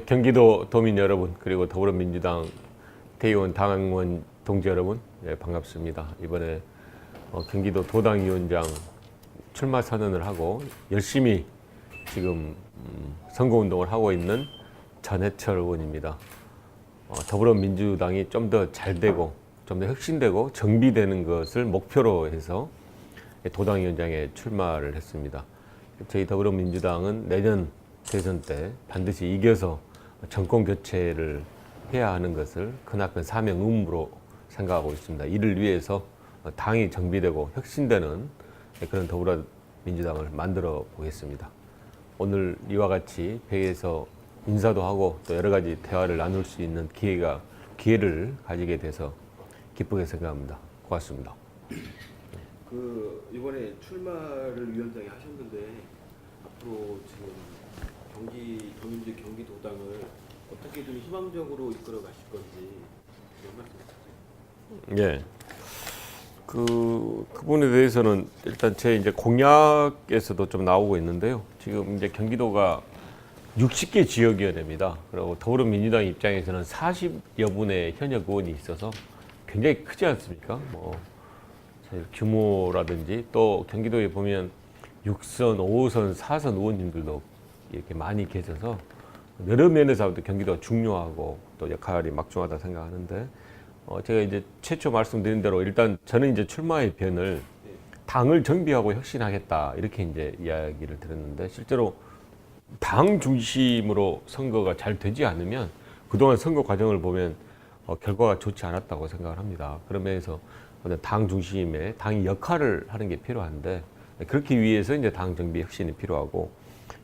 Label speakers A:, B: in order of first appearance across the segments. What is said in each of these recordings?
A: 경기도 도민 여러분, 그리고 더불어민주당 대의원 당원 동지 여러분, 반갑습니다. 이번에 경기도 도당위원장 출마 선언을 하고 열심히 지금 선거운동을 하고 있는 전해철 의원입니다. 더불어민주당이 좀 더 잘되고 좀 더 혁신되고 정비되는 것을 목표로 해서 도당위원장에 출마를 했습니다. 저희 더불어민주당은 내년 대선 때 반드시 이겨서 정권 교체를 해야 하는 것을 크나큰 사명 의무로 생각하고 있습니다. 이를 위해서 당이 정비되고 혁신되는 그런 더불어민주당을 만들어 보겠습니다. 오늘 이와 같이 회의에서 인사도 하고 또 여러 가지 대화를 나눌 수 있는 기회를 가지게 돼서 기쁘게 생각합니다. 고맙습니다.
B: 이번에 출마를 위원장이 하셨는데 앞으로 지금 더민주 경기도당을 어떻게 좀 희망적으로 이끌어 가실 건지 그런 말씀 주세요.
A: 예. 그 부분에 대해서는 일단 제 이제 공약에서도 좀 나오고 있는데요. 지금 이제 경기도가 60개 지역위원회입니다. 그리고 더불어민주당 입장에서는 40여 분의 현역 의원이 있어서 굉장히 크지 않습니까? 규모라든지 또 경기도에 보면 6선, 5선, 4선 의원님들도 이렇게 많이 계셔서 여러 면에서도 경기도가 중요하고 또 역할이 막중하다 생각하는데 제가 이제 최초 말씀드린 대로 일단 저는 이제 출마의 변을 당을 정비하고 혁신하겠다 이렇게 이제 이야기를 드렸는데 실제로 당 중심으로 선거가 잘 되지 않으면 그동안 선거 과정을 보면 결과가 좋지 않았다고 생각을 합니다. 그런 면에서 당 중심의 당이 역할을 하는 게 필요한데 그렇기 위해서 이제 당 정비 혁신이 필요하고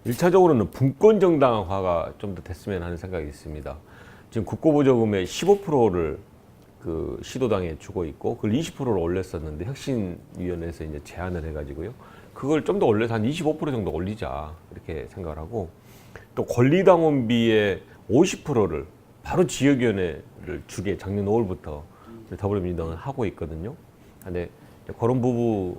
A: 1차적으로는 분권 정당화가 좀 더 됐으면 하는 생각이 있습니다. 지금 국고보조금의 15%를 그 시도당에 주고 있고 그걸 20%로 올렸었는데 혁신위원회에서 이제 제안을 해가지고요. 그걸 좀 더 올려서 한 25% 정도 올리자 이렇게 생각을 하고 또 권리당원비의 50%를 바로 지역위원회를 주게 작년 5월부터 더불어민주당은 하고 있거든요. 근데 그런 부분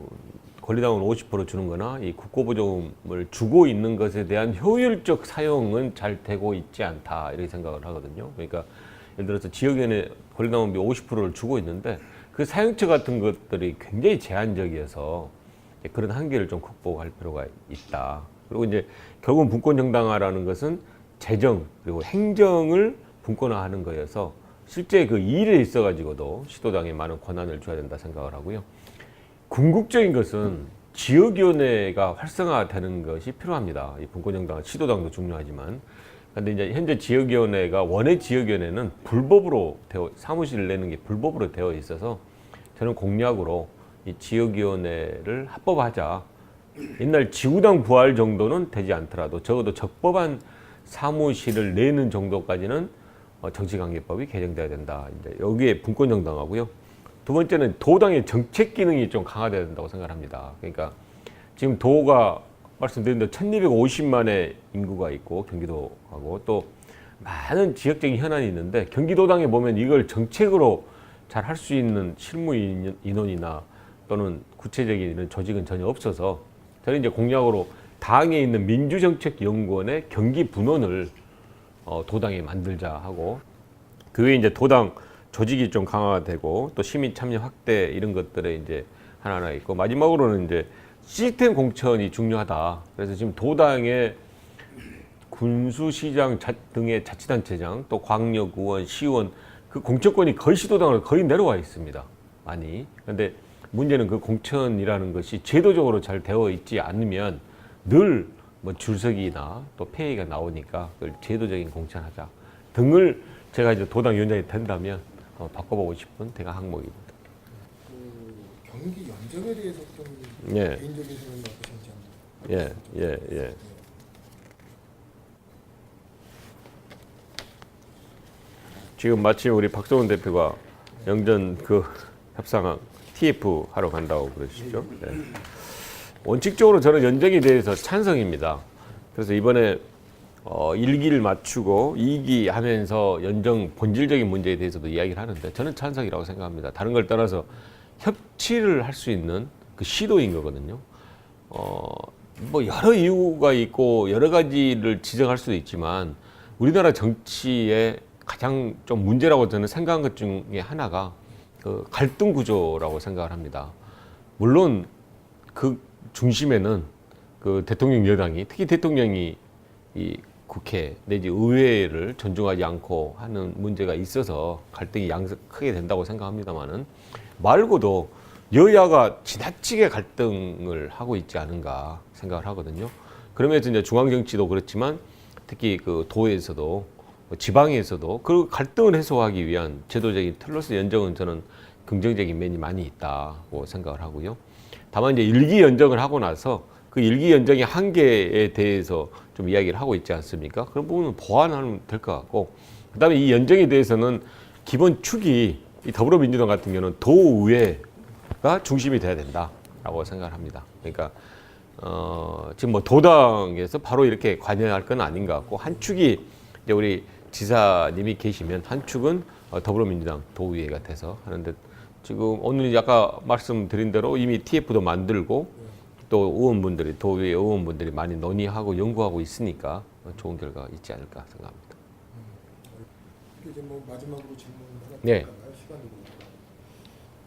A: 권리당원 50% 주는 거나 이 국고보조금을 주고 있는 것에 대한 효율적 사용은 잘 되고 있지 않다 이렇게 생각을 하거든요. 그러니까 예를 들어서 지역위원회 권리당원비 50%를 주고 있는데 그 사용처 같은 것들이 굉장히 제한적이어서 그런 한계를 좀 극복할 필요가 있다. 그리고 이제 결국은 분권 정당화라는 것은 재정 그리고 행정을 분권화하는 거여서 실제 그 일에 있어가지고도 시도당에 많은 권한을 줘야 된다 생각을 하고요. 궁극적인 것은 지역위원회가 활성화되는 것이 필요합니다. 이 분권 정당화 시도당도 중요하지만, 그런데 이제 현재 지역위원회가 원외 지역위원회는 불법으로 사무실을 내는 게 불법으로 되어 있어서 저는 공약으로 이 지역위원회를 합법화하자. 옛날 지구당 부활 정도는 되지 않더라도 적어도 적법한 사무실을 내는 정도까지는 정치관계법이 개정돼야 된다. 이제 여기에 분권 정당하고요. 두 번째는 도당의 정책 기능이 좀 강화돼야 된다고 생각합니다. 그러니까 지금 도가 말씀드린 대로 1250만의 인구가 있고 경기도하고 또 많은 지역적인 현안이 있는데 경기도당에 보면 이걸 정책으로 잘 할 수 있는 실무 인원이나 또는 구체적인 이런 조직은 전혀 없어서 저는 이제 공약으로 당에 있는 민주정책연구원의 경기 분원을 도당에 만들자 하고 그 외에 이제 도당 조직이 좀 강화되고 또 시민 참여 확대 이런 것들에 이제 하나하나 있고 마지막으로는 이제 시스템 공천이 중요하다. 그래서 지금 도당의 군수시장 등의 자치단체장 또 광역의원, 시의원 그 공천권이 거의 시도당으로 거의 내려와 있습니다. 많이. 그런데 문제는 그 공천이라는 것이 제도적으로 잘 되어 있지 않으면 늘 뭐 줄서기나 또 폐의가 나오니까 그걸 제도적인 공천하자 등을 제가 이제 도당 위원장이 된다면 바꿔보고 싶은 대가 항목입니다.
C: 경기 연정에 대해서 좀
A: 예.
C: 개인적인 생각이 어떠신지 한번.
A: 예. 지금 마침 우리 박성훈 대표가 영전 그 협상항 TF 하러 간다고 그러시죠. 네. 원칙적으로 저는 연정에 대해서 찬성입니다. 그래서 이번에 1기를 맞추고 2기 하면서 연정 본질적인 문제에 대해서도 이야기를 하는데 저는 찬성이라고 생각합니다. 다른 걸 떠나서 협치를 할 수 있는 그 시도인 거거든요. 뭐 여러 이유가 있고 여러 가지를 지적할 수도 있지만 우리나라 정치의 가장 좀 문제라고 저는 생각한 것 중에 하나가 그 갈등 구조라고 생각을 합니다. 물론 그 중심에는 그 대통령 여당이, 특히 대통령이 이 국회 내지 의회를 존중하지 않고 하는 문제가 있어서 갈등이 크게 된다고 생각합니다만은, 말고도 여야가 지나치게 갈등을 하고 있지 않은가 생각을 하거든요. 그러면서 이제 중앙 정치도 그렇지만 특히 그 도에서도 지방에서도 그 갈등을 해소하기 위한 제도적인 틀로서 연정은 저는 긍정적인 면이 많이 있다고 생각을 하고요. 다만 이제 일기 연정을 하고 나서 그 일기 연정의 한계에 대해서 좀 이야기를 하고 있지 않습니까? 그런 부분은 보완하면 될 것 같고, 그다음에 이 연정에 대해서는 기본 축이 이 더불어민주당 같은 경우는 도의회가 중심이 돼야 된다라고 생각을 합니다. 그러니까 지금 뭐 도당에서 바로 이렇게 관여할 건 아닌 것 같고, 한 축이 이제 우리 지사님이 계시면 한 축은 더불어민주당 도의회가 돼서 하는데, 지금 오늘 아까 말씀드린 대로 이미 TF도 만들고 또 의원분들이, 도의회 의원분들이 많이 논의하고 연구하고 있으니까 좋은 결과가 있지 않을까 생각합니다.
C: 이제 뭐 마지막으로 질문 하나
A: 네.
C: 드릴까요? 시간이 되니까.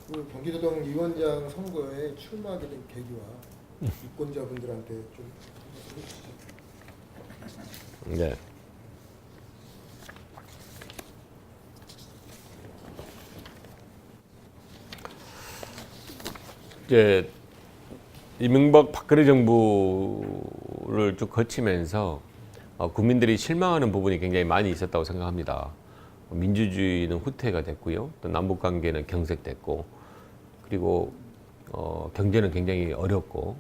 C: 그 경기도당 위원장 선거에 출마하게 된 계기와 유권자분들한테 좀 해주시죠.
A: 네. 이제 이명박 박근혜 정부를 쭉 거치면서 국민들이 실망하는 부분이 굉장히 많이 있었다고 생각합니다. 민주주의는 후퇴가 됐고요. 또 남북 관계는 경색됐고, 그리고 경제는 굉장히 어렵고,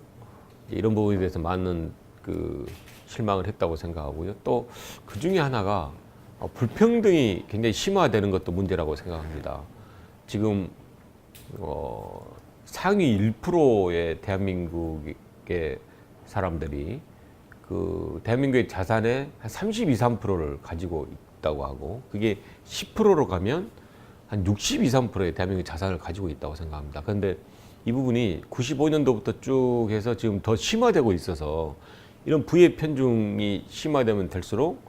A: 이런 부분에 대해서 많은 그 실망을 했다고 생각하고요. 또 그 중에 하나가 불평등이 굉장히 심화되는 것도 문제라고 생각합니다. 지금 상위 1%의 대한민국의 사람들이 그 대한민국의 자산의 한 32, 3%를 가지고 있다고 하고, 그게 10%로 가면 한 62, 3%의 대한민국의 자산을 가지고 있다고 생각합니다. 그런데 이 부분이 95년도부터 쭉 해서 지금 더 심화되고 있어서, 이런 부의 편중이 심화되면 될수록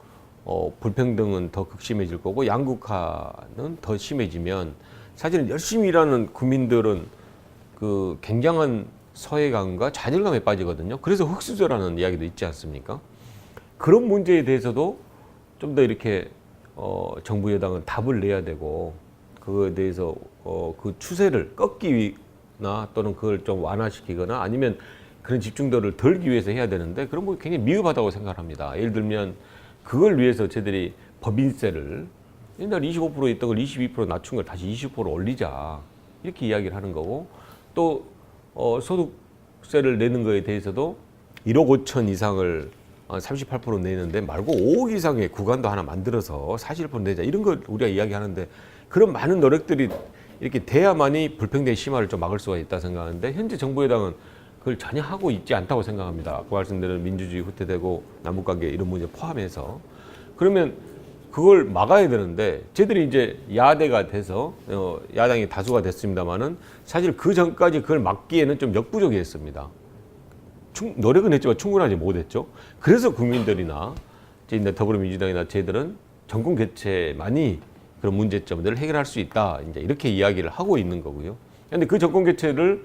A: 불평등은 더 극심해질 거고, 양극화는 더 심해지면 사실은 열심히 일하는 국민들은 그 굉장한 소외감과 좌절감에 빠지거든요. 그래서 흑수저라는 이야기도 있지 않습니까? 그런 문제에 대해서도 좀 더 이렇게 정부 여당은 답을 내야 되고, 그거에 대해서 그 추세를 꺾기나 또는 그걸 좀 완화시키거나 아니면 그런 집중도를 덜기 위해서 해야 되는데, 그런 거 굉장히 미흡하다고 생각합니다. 예를 들면 그걸 위해서 저희들이 법인세를 옛날 25% 있던 걸 22% 낮춘 걸 다시 20% 올리자, 이렇게 이야기를 하는 거고, 또 소득세를 내는 거에 대해서도 1억 5천 이상을 38% 내는데 말고 5억 이상의 구간도 하나 만들어서 41% 내자, 이런 걸 우리가 이야기하는데, 그런 많은 노력들이 이렇게 돼야만이 불평등의 심화를 좀 막을 수가 있다 생각하는데, 현재 정부 여당은 그걸 전혀 하고 있지 않다고 생각합니다. 아까 말씀드린 민주주의 후퇴되고 남북관계 이런 문제 포함해서. 그러면 그걸 막아야 되는데, 저희들이 이제 야대가 돼서 야당이 다수가 됐습니다만은 사실 그 전까지 그걸 막기에는 좀 역부족이었습니다. 노력은 했지만 충분하지 못했죠. 그래서 국민들이나 이제 더불어민주당이나 저희들은 정권 교체만이 그런 문제점들을 해결할 수 있다, 이제 이렇게 이야기를 하고 있는 거고요. 그런데 그 정권 교체를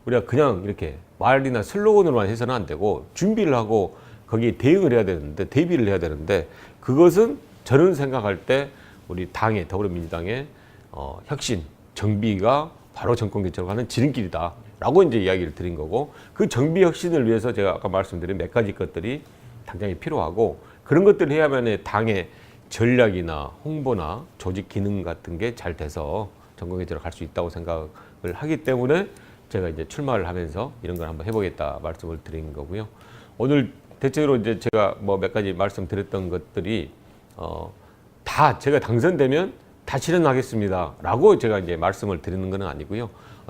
A: 우리가 그냥 이렇게 말이나 슬로건으로만 해서는 안 되고, 준비를 하고 거기에 대응을 해야 되는데, 대비를 해야 되는데, 그것은 저는 생각할 때 우리 당의, 더불어민주당의 혁신, 정비가 바로 정권 교체로 가는 지름길이다 라고 이제 이야기를 드린 거고, 그 정비 혁신을 위해서 제가 아까 말씀드린 몇 가지 것들이 당장히 필요하고, 그런 것들을 해야만 당의 전략이나 홍보나 조직 기능 같은 게 잘 돼서 정권 교체로 갈 수 있다고 생각을 하기 때문에 제가 이제 출마를 하면서 이런 걸 한번 해보겠다 말씀을 드린 거고요. 오늘 대체로 이제 제가 뭐 몇 가지 말씀드렸던 것들이 다 제가 당선되면 다 실현하겠습니다 라고 제가 이제 말씀을 드리는 건 아니고요.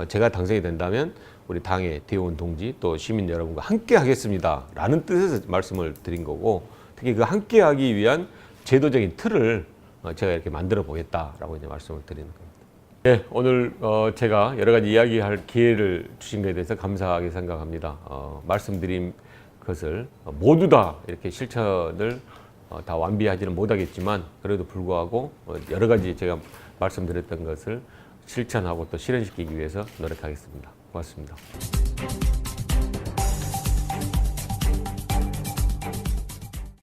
A: 제가 당선이 된다면 우리 당의 대의원 동지 또 시민 여러분과 함께 하겠습니다 라는 뜻에서 말씀을 드린 거고, 특히 그 함께 하기 위한 제도적인 틀을 제가 이렇게 만들어 보겠다라고 이제 말씀을 드리는 겁니다. 네, 오늘 제가 여러 가지 이야기할 기회를 주신 것에 대해서 감사하게 생각합니다. 말씀드린 것을 모두 다 이렇게 실천을 다 완비하지는 못하겠지만 그래도 불구하고 여러 가지 제가 말씀드렸던 것을 실천하고 또 실현시키기 위해서 노력하겠습니다. 고맙습니다.